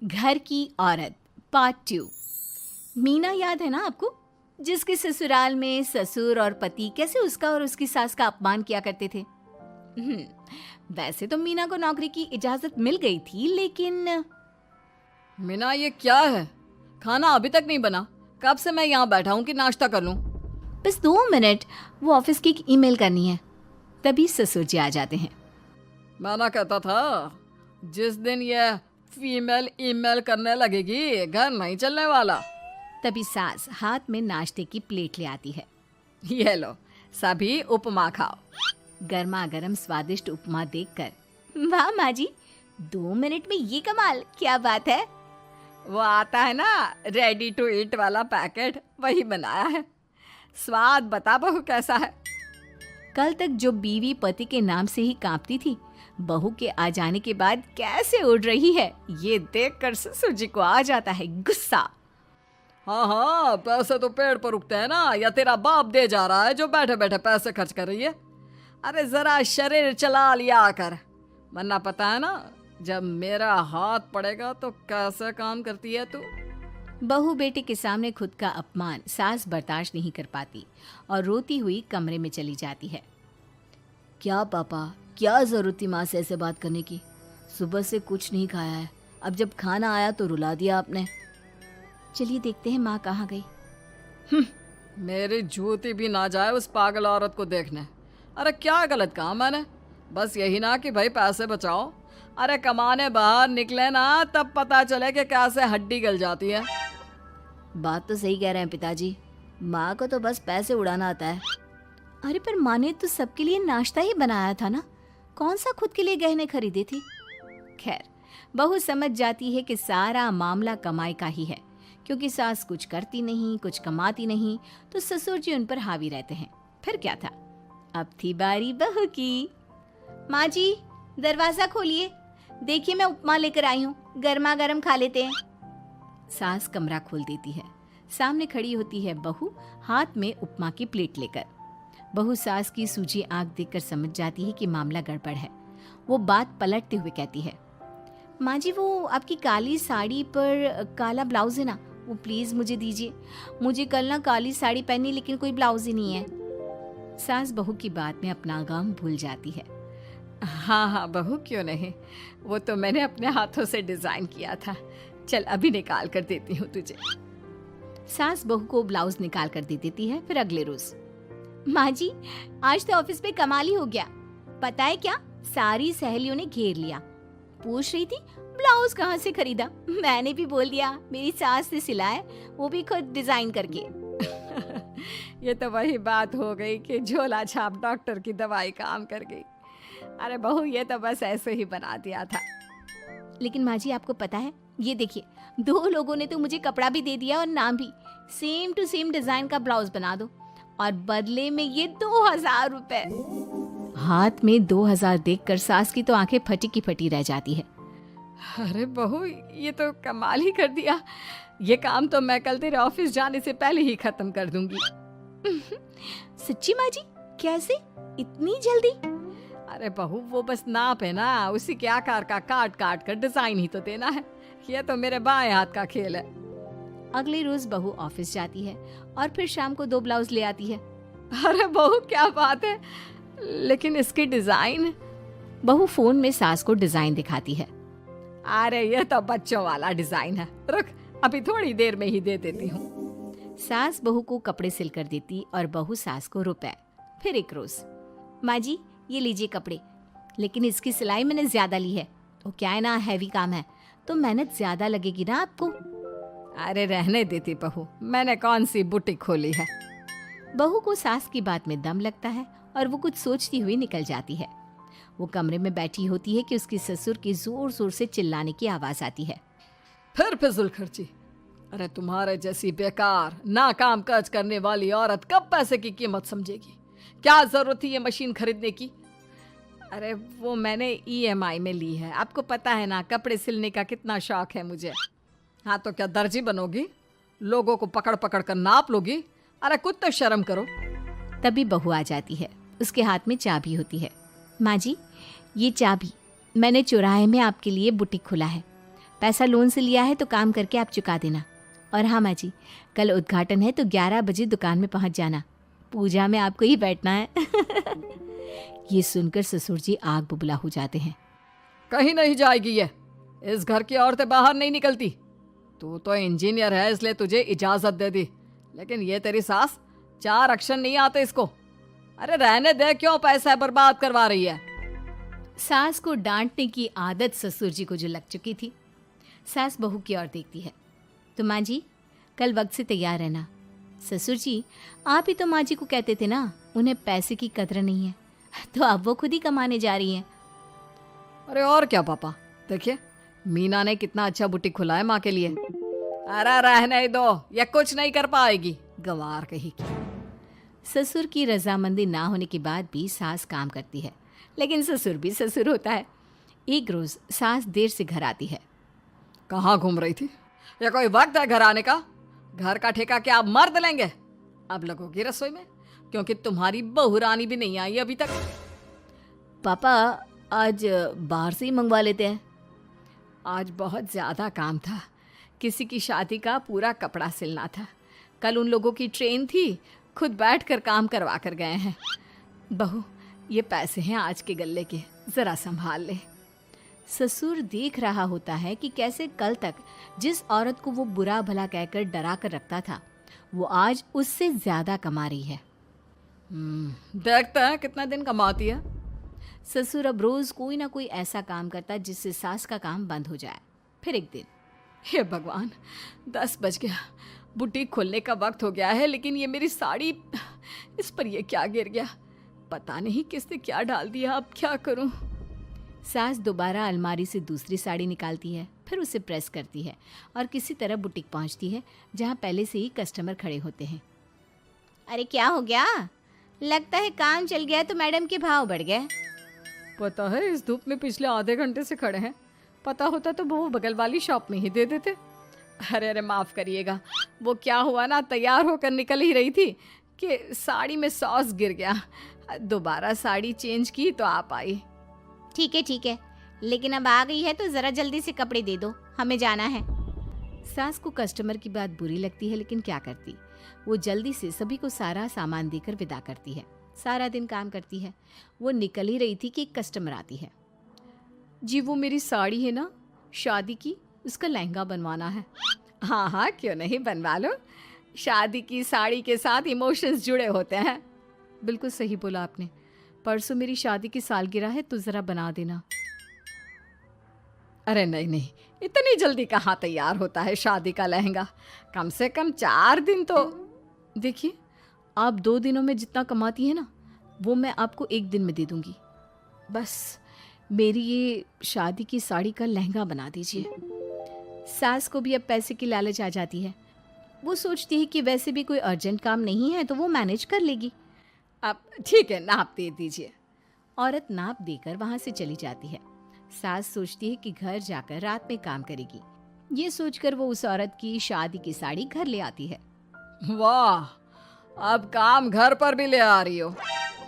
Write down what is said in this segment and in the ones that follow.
घर की औरत पार्ट 2। मीना याद है ना आपको, जिसके ससुराल में ससुर और पति कैसे उसका और उसकी सास का अपमान किया करते थे। वैसे तो मीना को नौकरी की इजाजत मिल गई थी, लेकिन मीना, ये क्या है? खाना अभी तक नहीं बना। कब से मैं यहाँ बैठा हूँ कि नाश्ता कर लूँ। बस 2 मिनट, वो ऑफिस की एक ईमेल करनी है। तभी ससुर जी आ जाते हैं। मैं ना कहता था, जिस दिन ये फीमेल ईमेल करने लगेगी घर नहीं चलने वाला। तभी सास हाथ में नाश्ते की प्लेट ले आती है। ये लो, सभी उपमा खाओ। गर्मा गर्म स्वादिष्ट उपमा देखकर वाह माँ जी, 2 मिनट में ये कमाल, क्या बात है। वो आता है ना रेडी टू ईट वाला पैकेट, वही बनाया है। स्वाद बता बहू कैसा है। कल तक जो बीवी पति के नाम से ही कांपती थी, बहू के आ जाने के बाद कैसे उड़ रही है, ये देखकर ससुर जी को आ जाता है गुस्सा। हाँ हाँ, पैसे तो पेड़ पर उगते हैं ना, या तेरा बाप दे जा रहा है जो बैठे बैठे पैसे खर्च कर रही है। अरे जरा शरीर चला लिया कर, वरना पता है ना जब मेरा हाथ पड़ेगा तो कैसे काम करती है तू। बहू बेटे के सामने खुद का अपमान सास बर्दाश्त नहीं कर पाती और रोती हुई कमरे में चली जाती है। क्या पापा, क्या जरूरत थी माँ से ऐसे बात करने की? सुबह से कुछ नहीं खाया है, अब जब खाना आया तो रुला दिया आपने। चलिए देखते हैं माँ कहाँ गई। मेरी जूती भी ना जाए उस पागल औरत को देखने। अरे क्या गलत कहा मैंने? बस यही ना कि भाई पैसे बचाओ। अरे कमाने बाहर निकले ना, तब पता चले कि कैसे हड्डी गल जाती है। बात तो सही कह रहे हैं पिताजी, माँ को तो बस पैसे उड़ाना आता है। अरे पर माँ ने तो सबके लिए नाश्ता ही बनाया था ना, कौन सा खुद के लिए गहने खरीदे थे। खैर, बहू समझ जाती है कि सारा मामला कमाई का ही है, क्योंकि सास कुछ करती नहीं, कुछ कमाती नहीं, तो ससुर जी उन पर हावी रहते हैं। फिर क्या था, अब थी बारी बहू की। माँ जी, दरवाजा खोलिए, देखिए मैं उपमा लेकर आई हूँ, गर्मा गर्म खा लेते हैं। सास कमरा खोल देती है। सामने खड़ी होती है बहू, हाथ में उपमा की प्लेट लेकर। बहू सास की सूजी आंख देखकर समझ जाती है कि मामला गड़बड़ है। वो बात पलटते हुए कहती है, माँ जी वो आपकी काली साड़ी पर काला ब्लाउज है ना, वो प्लीज मुझे दीजिए। मुझे कल ना काली साड़ी पहनी, लेकिन कोई ब्लाउज ही नहीं है। सास बहू की बात में अपना गम भूल जाती है। हाँ हाँ बहू, क्यों नहीं, वो तो मैंने अपने हाथों से डिजाइन किया था। चल अभी निकाल कर देती हूँ तुझे। सास बहू को ब्लाउज निकाल कर दे देती है। फिर अगले रोज, माँ जी आज तो ऑफिस में कमाल ही हो गया। पता है क्या, सारी सहेलियों ने घेर लिया, पूछ रही थी ब्लाउज कहाँ से खरीदा। मैंने भी बोल दिया मेरी सास ने सिलाया, वो भी खुद डिजाइन करके। ये तो वही बात हो गई कि झोला छाप डॉक्टर की दवाई काम कर गई। अरे बहू, ये तो बस ऐसे ही बना दिया था। लेकिन माँ जी आपको पता है, ये देखिए 2 लोगों ने तो मुझे कपड़ा भी दे दिया और नाम भी, सेम टू सेम डिजाइन का ब्लाउज बना दो, और बदले में ये 2000 रुपए। हाथ में 2000 देखकर सास की तो आंखें फटी की फटी रह जाती है। अरे बहू, ये तो कमाल ही कर दिया। ये काम तो मैं कल तेरे ऑफिस जाने से पहले ही खत्म कर दूंगी। सच्ची माँ जी, कैसे, इतनी जल्दी? अरे बहू, वो बस नाप है ना, उसी के आकार का काट काट कर डिजाइन ही तो देना है। ये तो मेरे बाएं हाथ का खेल है। अगले रोज बहू ऑफिस जाती है और फिर शाम को 2 ब्लाउज ले आती है। अरे बहू, क्या बात है, लेकिन इसकी डिजाइन। बहू फोन में सास को डिजाइन दिखाती है। अरे ये तो बच्चों वाला डिजाइन है, रुक अभी थोड़ी देर में ही दे देती हूँ। सास बहू को कपड़े सिल कर देती और बहू सास को रुपए। फिर एक रोज, माँ जी ये लीजिए कपड़े, लेकिन इसकी सिलाई मैंने ज्यादा ली है। तो क्या है ना, हैवी काम है तो मेहनत ज्यादा लगेगी ना आपको। अरे रहने देती बहू, मैंने कौन सी बुटीक खोली है। बहू को सास की बात में दम लगता है और वो कुछ सोचती हुई निकल जाती है। वो कमरे में बैठी होती है कि उसकी ससुर की जोर जोर से चिल्लाने की आवाज आती है। फिर फिजूल खर्ची। अरे तुम्हारे जैसी बेकार नाकाम काज करने वाली औरत कब पैसे की कीमत समझेगी। क्या जरूरत थी ये मशीन खरीदने की? अरे वो मैंने EMI में ली है, आपको पता है ना कपड़े सिलने का कितना शौक है मुझे। हाँ तो क्या दर्जी बनोगी, लोगों को पकड़ पकड़ कर नाप लोगी? अरे कुछ तो शर्म करो। तभी बहू आ जाती है, उसके हाथ में चाबी होती है। माँ जी ये चाबी, मैंने चौराहे में आपके लिए बुटीक खोला है, पैसा लोन से लिया है तो काम करके आप चुका देना। और हाँ माँ जी, कल उद्घाटन है तो 11 बजे दुकान में पहुँच जाना, पूजा में आपको ही बैठना है। ये सुनकर ससुर जी आग बुबला हो जाते हैं। कहीं नहीं जाएगी ये, इस घर की औरतें बाहर नहीं निकलती। तू तो इंजीनियर है इसलिए तुझे इजाजत दे दी, लेकिन ये तेरी सास 4 अक्षर नहीं आते इसको। अरे रहने दे, क्यों पैसा बर्बाद करवा रही है। सास को डांटने की आदत ससुर जी को जो लग चुकी थी। सास बहू की ओर देखती है। तो माँ जी कल वक्त से तैयार रहना। ससुर जी आप ही तो माँ जी को कहते थे ना उन्हें पैसे की कदर नहीं है, तो अब वो खुद ही कमाने जा रही हैं। अरे और क्या पापा, देखिए मीना ने कितना अच्छा बुटीक खुला है माँ के लिए। अरे रहने दो, ये कुछ नहीं कर पाएगी, गंवार कही की। ससुर की रजामंदी ना होने के बाद भी सास काम करती है, लेकिन ससुर भी ससुर होता है। एक रोज सास देर से घर आती है। कहाँ घूम रही थी? या कोई वक्त है घर आने का? घर का ठेका क्या आप मर्द लेंगे? अब लगोगी रसोई में, क्योंकि तुम्हारी बहू रानी भी नहीं आई अभी तक। पापा आज बाहर से ही मंगवा लेते हैं। आज बहुत ज़्यादा काम था, किसी की शादी का पूरा कपड़ा सिलना था। कल उन लोगों की ट्रेन थी, खुद बैठकर काम करवा कर गए हैं। बहू ये पैसे हैं आज के गल्ले के, ज़रा संभाल ले। ससुर देख रहा होता है कि कैसे कल तक जिस औरत को वो बुरा भला कहकर डरा कर रखता था वो आज उससे ज़्यादा कमा रही है। देखता है कितना दिन कमाती है। ससुर अब रोज़ कोई ना कोई ऐसा काम करता जिससे सास का काम बंद हो जाए। फिर एक दिन, हे भगवान 10 बज गया, बुटीक खोलने का वक्त हो गया है, लेकिन ये मेरी साड़ी, इस पर ये क्या गिर गया, पता नहीं किसने क्या डाल दिया, अब क्या करूं। सास दोबारा अलमारी से दूसरी साड़ी निकालती है, फिर उसे प्रेस करती है और किसी तरह बुटीक पहुंचती है जहां पहले से ही कस्टमर खड़े होते हैं। अरे क्या हो गया? लगता है काम चल गया तो मैडम के भाव बढ़ गए। पता है इस धूप में पिछले आधे घंटे से खड़े हैं, पता होता तो वो बगल वाली शॉप में ही दे देते। अरे अरे माफ़ करिएगा, वो क्या हुआ ना, तैयार होकर निकल ही रही थी कि साड़ी में सॉस गिर गया। दोबारा साड़ी चेंज की तो आप आई। ठीक है, लेकिन अब आ गई है तो ज़रा जल्दी से कपड़े दे दो, हमें जाना है। सास को कस्टमर की बात बुरी लगती है, लेकिन क्या करती, वो जल्दी से सभी को सारा सामान देकर विदा करती है। सारा दिन काम करती है। वो निकल ही रही थी कि एक कस्टमर आती है। जी वो मेरी साड़ी है ना शादी की, उसका लहंगा बनवाना है। हाँ हाँ क्यों नहीं, बनवा लो। शादी की साड़ी के साथ इमोशंस जुड़े होते हैं। बिल्कुल सही बोला आपने, परसों मेरी शादी की सालगिरह है तो ज़रा बना देना। अरे नहीं नहीं, इतनी जल्दी कहाँ तैयार होता है शादी का लहंगा, कम से कम 4 दिन तो। देखिए आप 2 दिनों में जितना कमाती है ना वो मैं आपको 1 दिन में दे दूंगी। बस मेरी ये शादी की साड़ी का लहंगा बना दीजिए। सास को भी अब पैसे की लालच आ जाती है। वो सोचती है कि वैसे भी कोई अर्जेंट काम नहीं है तो वो मैनेज कर लेगी। अब ठीक है, नाप दे दीजिए। औरत नाप देकर वहाँ से चली जाती है। सास सोचती है कि घर जाकर रात में काम करेगी। ये सोचकर वो उस औरत की शादी की साड़ी घर ले आती है। वाह, अब काम घर पर भी ले आ रही हो।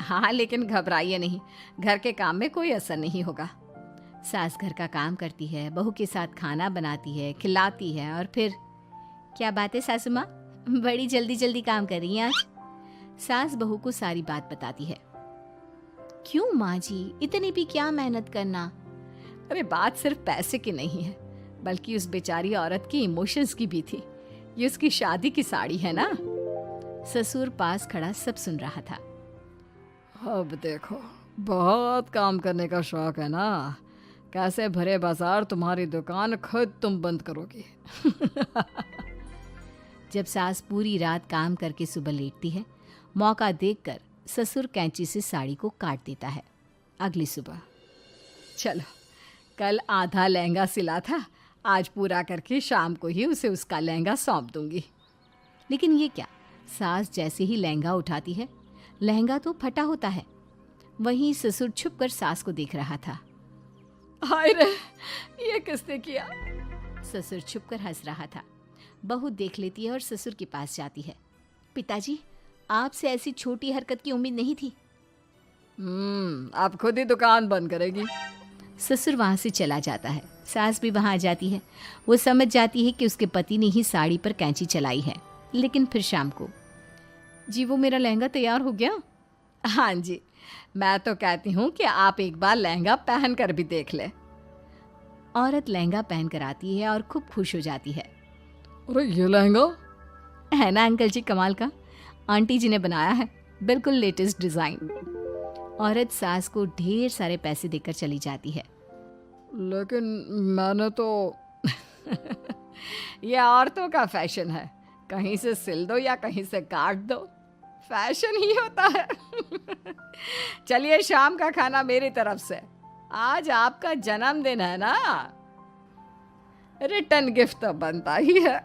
हाँ लेकिन घबराइए नहीं, घर के काम में कोई असर नहीं होगा। सास घर का काम करती है, बहू के साथ खाना बनाती है, खिलाती है और फिर क्या बात है सासू माँ, बड़ी जल्दी जल्दी काम कर रही हैं आज। सास बहू को सारी बात बताती है। क्यों माँ जी, इतनी भी क्या मेहनत करना। अरे बात सिर्फ पैसे की नहीं है, बल्कि उस बेचारी औरत की इमोशंस की भी थी। ये उसकी शादी की साड़ी है ना। ससुर पास खड़ा सब सुन रहा था। अब देखो, बहुत काम करने का शौक है ना, कैसे भरे बाजार तुम्हारी दुकान खुद तुम बंद करोगी। जब सास पूरी रात काम करके सुबह लेटती है, मौका देखकर ससुर कैंची से साड़ी को काट देता है। अगली सुबह, चलो कल आधा लहंगा सिला था, आज पूरा करके शाम को ही उसे उसका लहंगा सौंप दूंगी। लेकिन ये क्या, सास जैसे ही लहंगा उठाती है, लहंगा तो फटा होता है। वहीं ससुर छुपकर सास को देख रहा था। हाय रे, ये किसने किया? ससुर छुपकर हंस रहा था। बहू देख लेती है और ससुर के पास जाती है। पिताजी, आपसे ऐसी छोटी हरकत की उम्मीद नहीं थी। अब खुद ही दुकान बंद करेगी। ससुर वहाँ से चला जाता है। सास भी वहाँ आ जाती है। वो समझ जाती है कि उसके पति ने ही साड़ी पर कैंची चलाई है। लेकिन फिर शाम को, जी वो मेरा लहंगा तैयार हो गया? हाँ जी, मैं तो कहती हूँ कि आप एक बार लहंगा पहन कर भी देख ले। औरत लहंगा पहन कर आती है और खूब खुश हो जाती है। अरे ये लहंगा है ना अंकल जी कमाल का, आंटी जी ने बनाया है, बिल्कुल लेटेस्ट डिज़ाइन। औरत सास को ढेर सारे पैसे देकर चली जाती है। लेकिन मैंने तो ये औरतों का फैशन है, कहीं से सिल दो या कहीं से काट दो, फैशन ही होता है। चलिए शाम का खाना मेरी तरफ से, आज आपका जन्मदिन है ना, रिटर्न गिफ्ट तो बनता ही है।